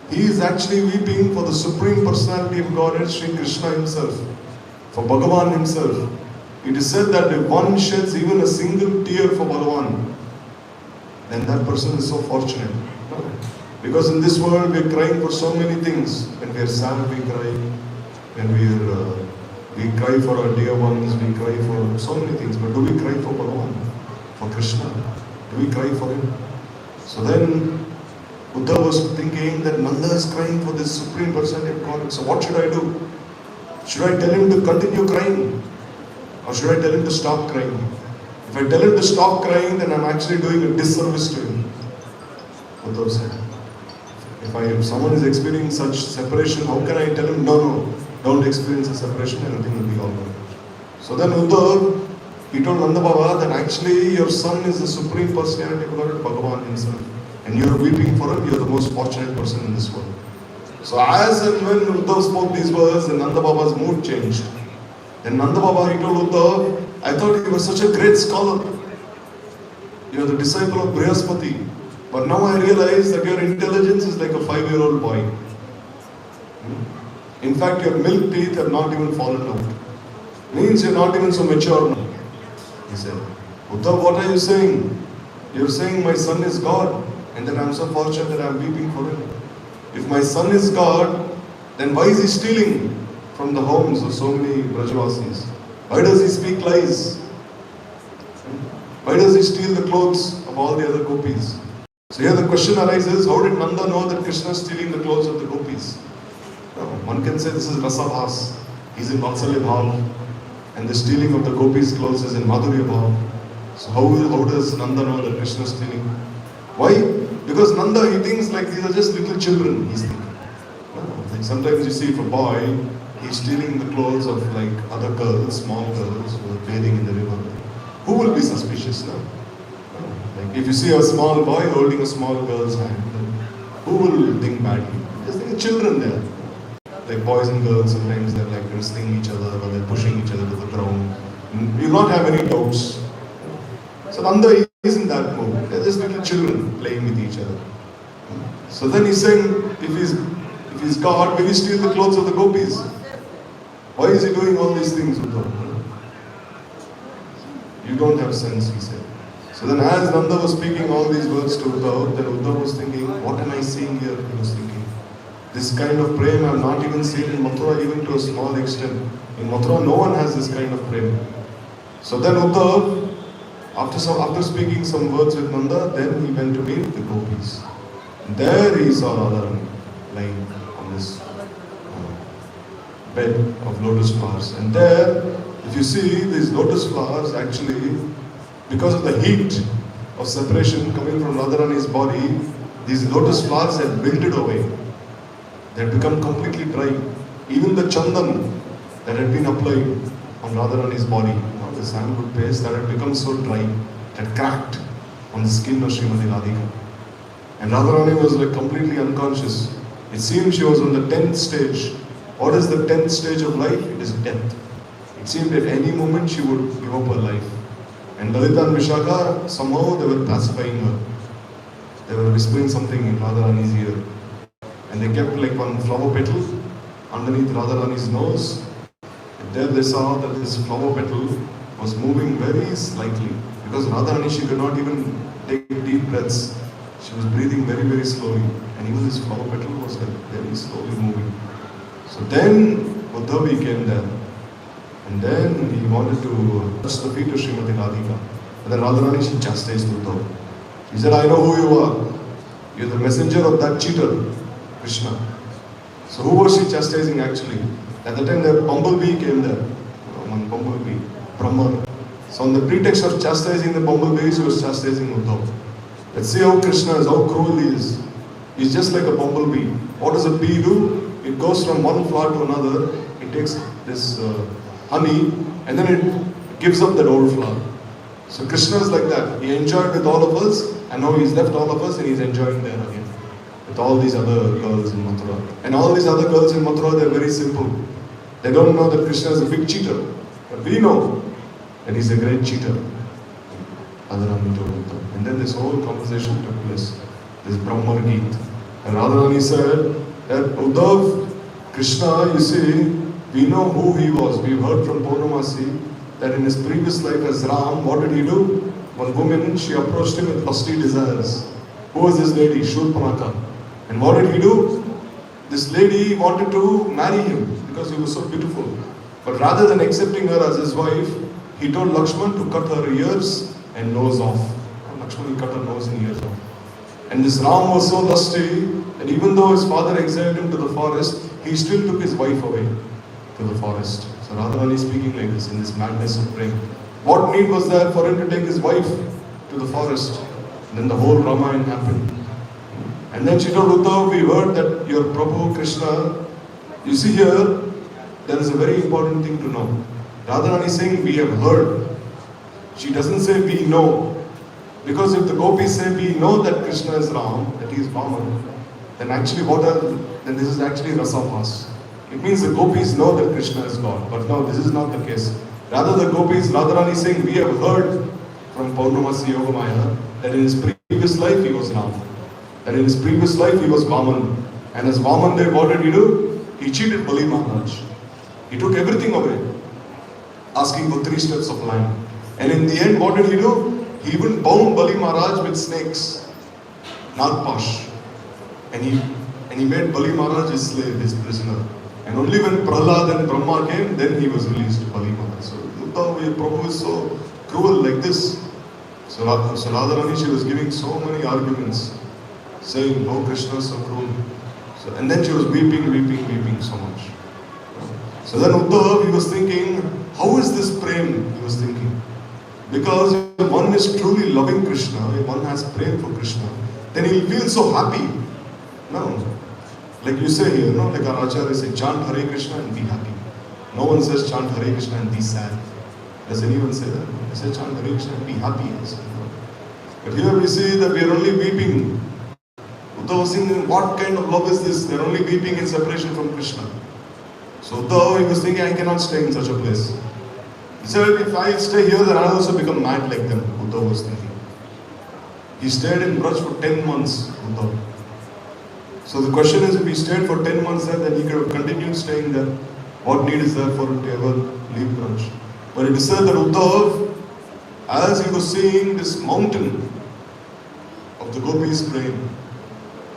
He is actually weeping for the Supreme Personality of Godhead, Sri Krishna himself, for Bhagavan himself. It is said that if one sheds even a single tear for Bhagavan, then that person is so fortunate. Because in this world we are crying for so many things. When we are sad, we cry. When we cry for our dear ones, we cry for so many things. But do we cry for Bhagavan? For Krishna? Do we cry for him? So then Uddhav was thinking that Nanda is crying for this Supreme Personality of God. So what should I do? Should I tell him to continue crying? Or should I tell him to stop crying? If I tell him to stop crying, then I'm actually doing a disservice to him. Uddhav said. If someone is experiencing such separation, how can I tell him, no, don't experience a separation, everything will be all right. So then Uddhav, he told Nanda Baba that actually your son is the Supreme Personality of God, Bhagavan himself. And you're weeping for him, you're the most fortunate person in this world. So as and when Uddhav spoke these words, then Nanda Baba's mood changed. Then Nanda Baba, he told Uddhav, I thought you were such a great scholar. You are the disciple of Brihaspati. But now I realize that your intelligence is like a 5-year-old boy. In fact, your milk teeth have not even fallen out. Means you're not even so mature now. He said, Uddhav, what are you saying? You're saying my son is God, and that I'm so fortunate that I'm weeping for him. If my son is God, then why is he stealing from the homes of so many Brajavasis? Why does he speak lies? Why does he steal the clothes of all the other gopis? So here the question arises, how did Nanda know that Krishna is stealing the clothes of the gopis? One can say this is Rasabhas. He's in Vatsalya Bhav, and the stealing of the gopis' clothes is in Madhurya Bhav. So how does Nanda know that Krishna is stealing? Why? Because Nanda, he thinks like these are just little children, he's thinking. Like sometimes you see if a boy, he's stealing the clothes of like other girls, small girls who are bathing in the river. Who will be suspicious now? Like if you see a small boy holding a small girl's hand, then who will think badly? Just think of children there. Like boys and girls, sometimes they're like wrestling each other or they're pushing each other to the ground. You'll not have any doubts. So Nanda is in that mood. They're just little children playing with each other. So then he's saying, if he's God, will he steal the clothes of the gopis? Why is he doing all these things, Uddhav? You don't have sense, he said. So then as Nanda was speaking all these words to Uddhav, then Uddhav was thinking, what am I seeing here? He was thinking, this kind of prema I have not even seen in Mathura, even to a small extent. In Mathura, no one has this kind of prema. So then Uddhav, after speaking some words with Nanda, then he went to meet the gopis. And there he saw Radharani lying on this bed of lotus flowers. And there, if you see, these lotus flowers actually, because of the heat of separation coming from Radharani's body, these lotus flowers had wilted away. They had become completely dry. Even the chandan that had been applied on Radharani's body, the sandalwood paste that had become so dry, it had cracked on the skin of Srimati Radhika. And Radharani was like completely unconscious. It seemed she was on the 10th stage. What is the 10th stage of life? It is death. It seemed at any moment she would give up her life. And Lalita and Vishaka, somehow they were pacifying her. They were whispering something in Radharani's ear. And they kept like one flower petal underneath Radharani's nose. And there they saw that this flower petal was moving very slightly. Because Radharani, she could not even take deep breaths. She was breathing very, very slowly. And even this flower petal was like very slowly moving. So then Uddhavi came there. And then he wanted to touch the feet of Srimati Radhika. And then Radharani, she chastised Uddhav. She said, I know who you are. You're the messenger of that cheater, Krishna. So who was she chastising actually? At the time the bumblebee came there. One bumblebee, Brahma. So on the pretext of chastising the bumblebee, she was chastising Uddhav. Let's see how Krishna is, how cruel he is. He's just like a bumblebee. What does a bee do? It goes from one flower to another. It takes this honey and then it gives up that old flower. So Krishna is like that. He enjoyed with all of us and now he's left all of us and he's enjoying there again. With all these other girls in Mathura. And all these other girls in Mathura, they're very simple. They don't know that Krishna is a big cheater. But we know that he's a great cheater. And then this whole conversation took place. This Brahma Geet. And Radharani said that Uddhav, Krishna, you see, we know who he was. We've heard from Purnamasi that in his previous life as Ram, what did he do? One woman, she approached him with lusty desires. Who was this lady? Shurpanaka. And what did he do? This lady wanted to marry him because he was so beautiful. But rather than accepting her as his wife, he told Lakshman to cut her ears and nose off. And Lakshman cut her nose and ears off. And this Ram was so lusty that even though his father exiled him to the forest, he still took his wife away to the forest. So Radharani is speaking like this in this madness of praying. What need was there for him to take his wife to the forest? And then the whole Ramayana happened. And then she told Uddhav, we heard that your Prabhu Krishna, you see here, there is a very important thing to know. Radharani is saying, we have heard. She doesn't say we know. Because if the gopis say we know that Krishna is Ram, that he is Vaman, then actually then this is actually Rasavas. It means the gopis know that Krishna is God. But no, this is not the case. Rather the gopis, Radharani is saying, we have heard from Purnamasi Yogamaya that in his previous life he was Ram. That in his previous life he was Vaman. And as Vaman Dev, what did he do? He cheated Bali Maharaj. He took everything away, asking for 3 steps of land. And in the end, what did he do? He even bound Bali Maharaj with snakes, Nagpash. And he made Bali Maharaj his slave, his prisoner. And only when Prahlad and Brahma came, then he was released to Bali Maharaj. So Uddhav, Prabhu is so cruel like this. So Radharani, she was giving so many arguments, saying, oh, Krishna is so cruel. And then she was weeping so much. So then Uddhav, he was thinking, how is this prem? He was thinking. Because if one is truly loving Krishna, if one has prem for Krishna, then he will feel so happy. No. Like you say here, no? Like our Acharya say, chant Hare Krishna and be happy. No one says chant Hare Krishna and be sad. Does anyone say that? They say chant Hare Krishna and be happy. But here we see that we are only weeping. Uddhav was saying, what kind of love is this? They are only weeping in separation from Krishna. So Uddhav, he was thinking, I cannot stay in such a place. He said, if I stay here, then I'll also become mad like them, Uddhav was thinking. He stayed in Braj for 10 months, Uddhav. So the question is, if he stayed for 10 months there, then he could have continued staying there. What need is there for him to ever leave Braj? But it is said that Uddhav, as he was seeing this mountain of the gopis praying,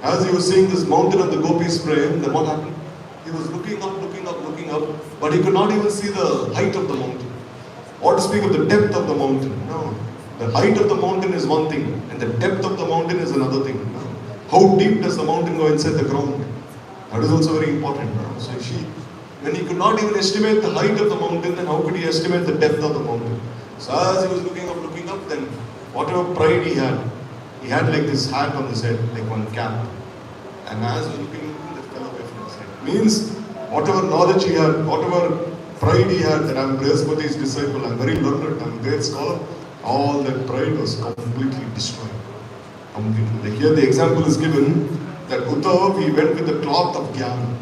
as he was seeing this mountain of the gopis praying, then what happened? He was looking up, but he could not even see the height of the mountain. Or to speak of the depth of the mountain. No. The height of the mountain is one thing, and the depth of the mountain is another thing. No. How deep does the mountain go inside the ground? That is also very important. No. So when he could not even estimate the height of the mountain, then how could he estimate the depth of the mountain? So as he was looking up, then whatever pride he had like this hat on his head, like one cap. And as he was looking, that fell away from his head. Means whatever knowledge he had, whatever pride he had that I am Brihaspati's disciple, I am very learned, I am a great scholar, all that pride was completely destroyed. Completely. Here the example is given that Uddhav, he went with the cloth of Gyan.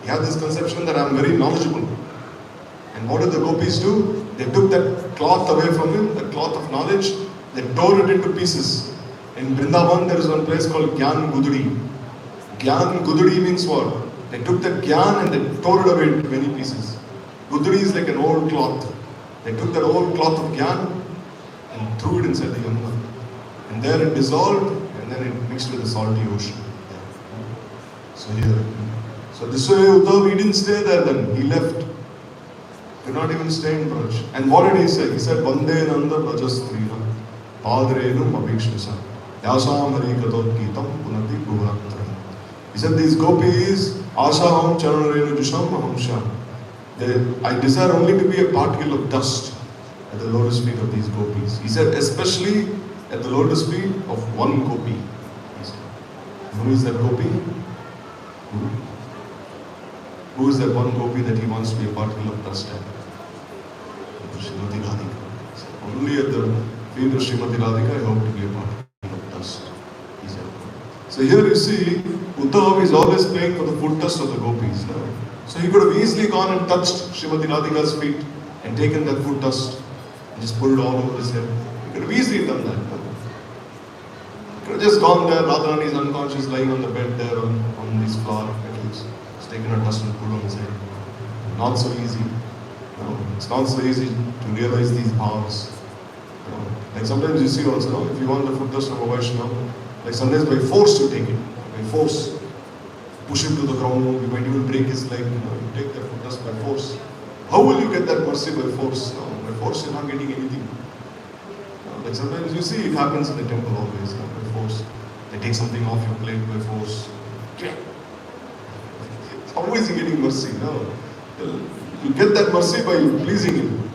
He had this conception that I am very knowledgeable. And what did the gopis do? They took that cloth away from him, the cloth of knowledge, they tore it into pieces. In Vrindavan there is one place called Gyan Gududi. Gyan Gududi means what? They took that Gyan and they tore it away into many pieces. Gududi is like an old cloth. They took that old cloth of Gyan and threw it inside the Yamuna. And there it dissolved and then it mixed with the salty ocean. So this way Uddhav, he didn't stay there then. He left. Could not even stay in Braj. And what did he say? He said, Vande Nanda Brajastrira Padrenum Abhikshvisa Yasam Harikatot Geetam Punati Bhuvanatra. He said, these gopis, Ashaham Charanarenu Jusham Ahamsham. I desire only to be a particle of dust at the lotus feet of these gopis. He said, especially at the lotus feet of one gopi. Who is that gopi? Who is that one gopi that he wants to be a particle of dust at? Srimati Radhika. Only at the feet of Srimati Radhika I hope to be a particle of dust. He said. So here you see, Uddhav is always praying for the foot dust of the gopis. So he could have easily gone and touched Srimati Radhika's feet and taken that foot dust and just put it all over his head. He could have easily done that. He could have just gone there, Radharani is unconscious, lying on the bed there on these flower petals. He's taken a dust and put on his head. Not so easy. It's not so easy to realize these bhavs. Like sometimes you see also, if you want the foot dust of a Vaishnava, like sometimes by force you take it. By force. Push him to the ground, you might even break his leg, you take that foot dust by force. How will you get that mercy by force? By force you're not getting anything. Like sometimes you see it happens in the temple always, by force. They take something off your plate by force. How is he getting mercy? No. You get that mercy by pleasing him.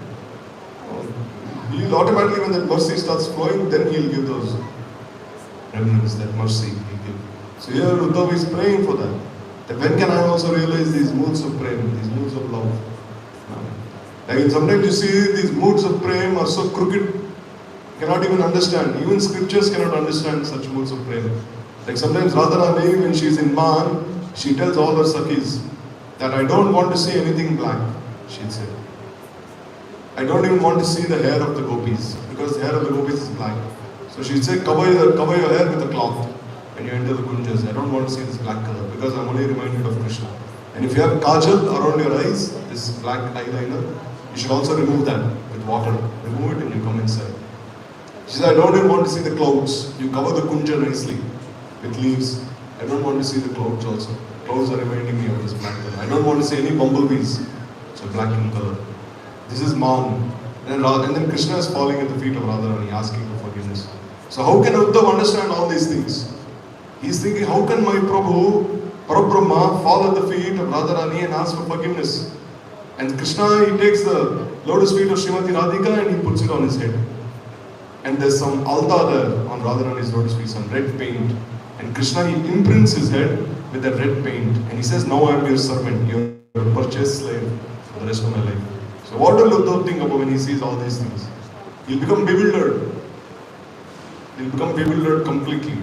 He'll automatically, when that mercy starts flowing, then he'll give those remnants, that mercy he'll give. So here Uddhav is praying for that. That when can I also realize these moods of prema, these moods of love? Like sometimes you see these moods of prema are so crooked, cannot even understand. Even scriptures cannot understand such moods of prema. Like sometimes Radharani, when she is in Man, she tells all her Sakhis that I don't want to see anything black, she'd say. I don't even want to see the hair of the gopis, because the hair of the gopis is black. So she'd say, cover your hair with a cloth when you enter the kunjas. I don't want to see this black color, because I'm only reminded of Krishna. And if you have kajal around your eyes, this black eyeliner, you should also remove that with water. Remove it and you come inside. She said, I don't even want to see the clouds. You cover the kunja nicely with leaves. I don't want to see the clouds also. Clouds are reminding me of this black color. I don't want to see any bumblebees. So black in color. This is Man. And then Krishna is falling at the feet of Radharani, asking for forgiveness. So how can Uddhav understand all these things? He's thinking, how can my Prabhu, Parabrahma, fall at the feet of Radharani and ask for forgiveness? And Krishna, he takes the lotus feet of Srimati Radhika and he puts it on his head. And there's some alta there on Radharani's lotus feet, some red paint. And Krishna, he imprints his head with that red paint. And he says, now I am your servant, your purchased slave for the rest of my life. So what will Uddhav think about when he sees all these things? He'll become bewildered. He'll become bewildered completely.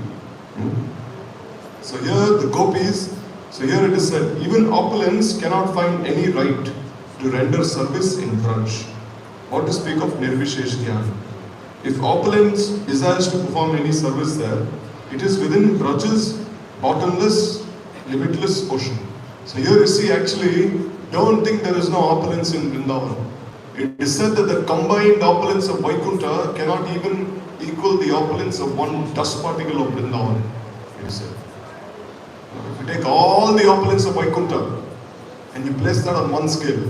So here the gopis, so here it is said, even opulence cannot find any right to render service in Braj. What to speak of Nirvishesh Dhyan? If opulence desires to perform any service there, it is within Braj's bottomless, limitless ocean. So here you see actually don't think there is no opulence in Vrindavan. It is said that the combined opulence of Vaikuntha cannot even equal the opulence of one dust particle of Vrindavan. It is said. If you take all the opulence of Vaikuntha and you place that on one scale,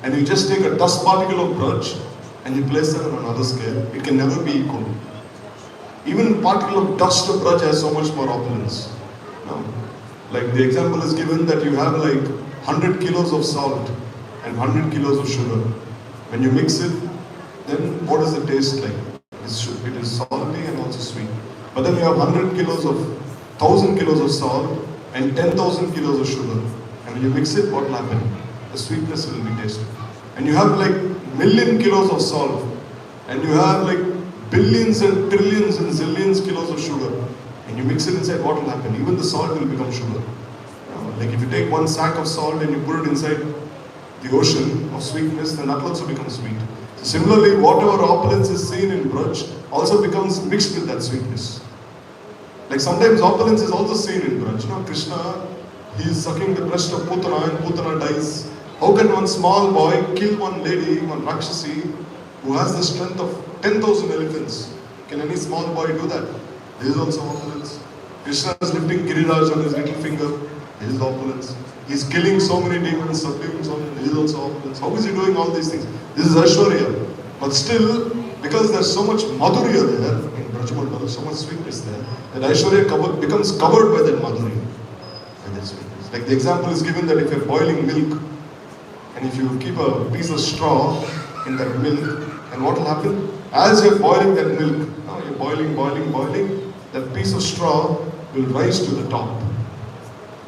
and you just take a dust particle of Braj and you place that on another scale, it can never be equal. Even particle of dust of Braj has so much more opulence. No? Like the example is given that you have like 100 kilos of salt and 100 kilos of sugar. When you mix it, then what does the taste like? It is salty and also sweet. But then you have 100 kilos of, 1000 kilos of salt and 10,000 kilos of sugar. And when you mix it, what will happen? The sweetness will be tasted. And you have like million kilos of salt and you have like billions and trillions and zillions kilos of sugar. And you mix it inside, what will happen? Even the salt will become sugar. Like if you take one sack of salt and you put it inside the ocean of sweetness, then that also becomes sweet. So similarly, whatever opulence is seen in Braj also becomes mixed with that sweetness. Like sometimes opulence is also seen in Braj. Now Krishna, he is sucking the breast of Putana and Putana dies. How can one small boy kill one lady, one Rakshasi, who has the strength of 10,000 elephants? Can any small boy do that? This is also opulence. Krishna is lifting Giriraj on his little finger. This is opulence. He is killing so many demons, subduing so many. This is also opulence. How is he doing all these things? This is Aishwarya. But still, because there is so much Madhurya there, in Brajamandala, so much sweetness there, that Aishwarya becomes covered by that Madhurya. By that sweetness. Like the example is given that if you are boiling milk, and if you keep a piece of straw in that milk, and what will happen? As you are boiling that milk, now you are boiling, that piece of straw will rise to the top.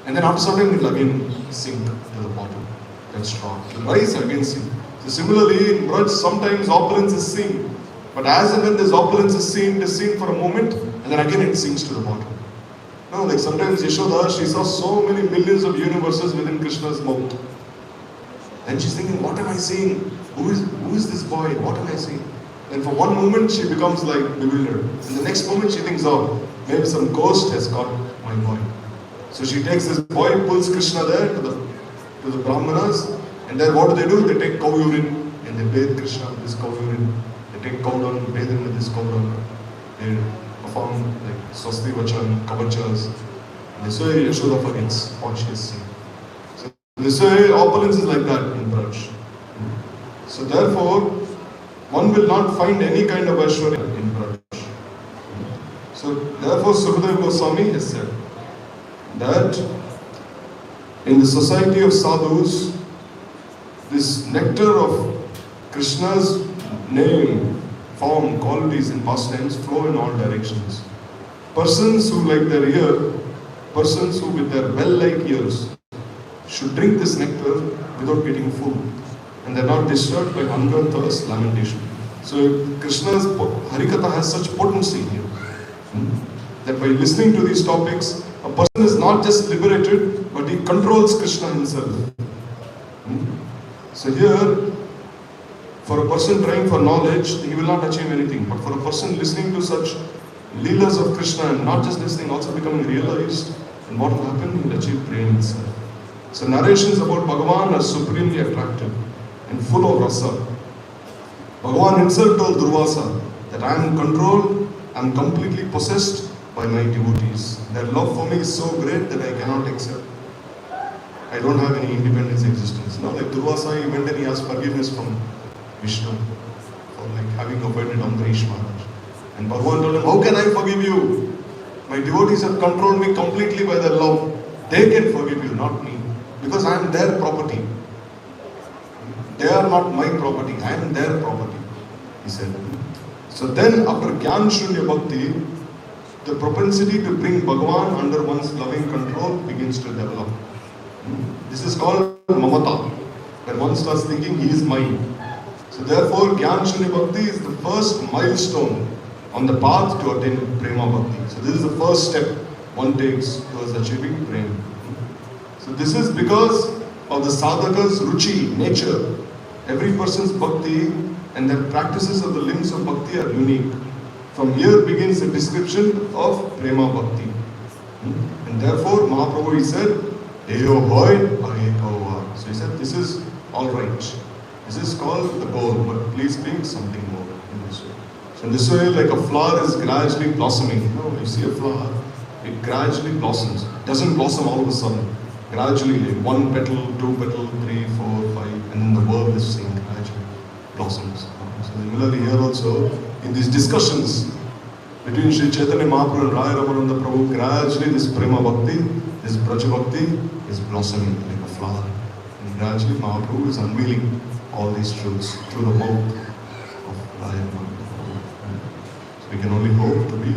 And then after some time it will again sink to the bottom. That straw will rise and again sink. So similarly in Braj, sometimes opulence is seen. But as and when this opulence is seen, it is seen for a moment, and then again it sinks to the bottom. Now like sometimes Yashoda, she saw so many millions of universes within Krishna's mouth. And she's thinking, what am I seeing? Who is this boy? What am I seeing? And for one moment she becomes like bewildered. And the next moment she thinks, oh, maybe some ghost has caught my boy. So she takes this boy, pulls Krishna there to the Brahmanas, and then what do? They take cow urine and they bathe Krishna with this cow urine. They take cow dung, bathe him with this cow dung. They perform like Swasti Vachan, Kavachas. This way Yashoda forgets what she has seen. So this way opulence is like that in Braj. So therefore, one will not find any kind of Aishwarya in Braj. So therefore Sukadeva Goswami has said that in the society of sadhus, this nectar of Krishna's name, form, qualities and pastimes flow in all directions. Persons who like their ear, persons who with their well-like ears should drink this nectar without getting full, and they are not disturbed by hunger, thirst, lamentation. So Krishna's Harikatha has such potency here that by listening to these topics, a person is not just liberated, but he controls Krishna himself. So here, for a person trying for knowledge, he will not achieve anything. But for a person listening to such leelas of Krishna and not just listening, also becoming realized, and what will happen? He will achieve prema itself. So narrations about Bhagavan are supremely attractive and full of rasa. Bhagavan himself told Durvasa that I am in control, I am completely possessed by my devotees. Their love for me is so great that I cannot accept. I don't have any independent existence. Like Durvasa, he went and he asked forgiveness from Vishnu for like having offended Ambarish Maharaj. And Bhagavan told him, how can I forgive you? My devotees have controlled me completely by their love. They can forgive you, not me. Because I am their property. They are not my property, I am their property, he said. So then after Gyan Shunya Bhakti, the propensity to bring Bhagavan under one's loving control begins to develop. This is called Mamata, when one starts thinking he is mine. So therefore Gyan Shunya Bhakti is the first milestone on the path to attain Prema Bhakti. So this is the first step one takes towards achieving Prema. So this is because of the sadhaka's ruchi, nature. Every person's bhakti and their practices of the limbs of bhakti are unique. From here begins the description of Prema Bhakti. And therefore Mahaprabhu he said, Eyo hoy aheko vat. So he said, this is all right. This is called the goal, but please bring something more in this way. So in this way, like a flower is gradually blossoming. You know, you see a flower, it gradually blossoms. It doesn't blossom all of a sudden. Gradually, like 1 petal, 2 petal, 3, 4, 5, and then the world is seeing gradually blossoms. So similarly here also, in these discussions between Sri Chaitanya Mahaprabhu and Rai Ramananda Prabhu, gradually this Prema Bhakti, this Braja Bhakti is blossoming like a flower. And gradually Mahaprabhu is unveiling all these truths through the mouth of Rai Ramananda Prabhu. So we can only hope to be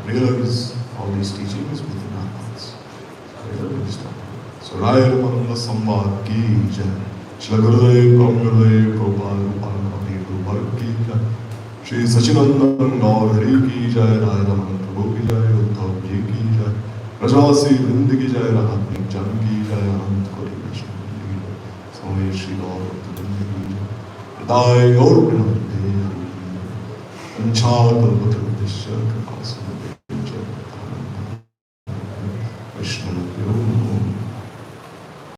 realize all these teachings within our hearts. So Rai Ramananda samvat ki jai. Shri Gurudev Brahmadev Prabhupada Rupalabhi Guru ki jai. Shri Sachinandan Gaur Hari ki jai. Rai Ramananda Prabhu ki jai. Uddhav ji ki jai. Rajasi Vrind ki jai. Rahat Jan ki jai. Anant Kori Vishnu ki jai. Swami Shri Gaur Vrind ki jai. Dai Gaur Pranam Anchal Kalpatra Dishya Kripasana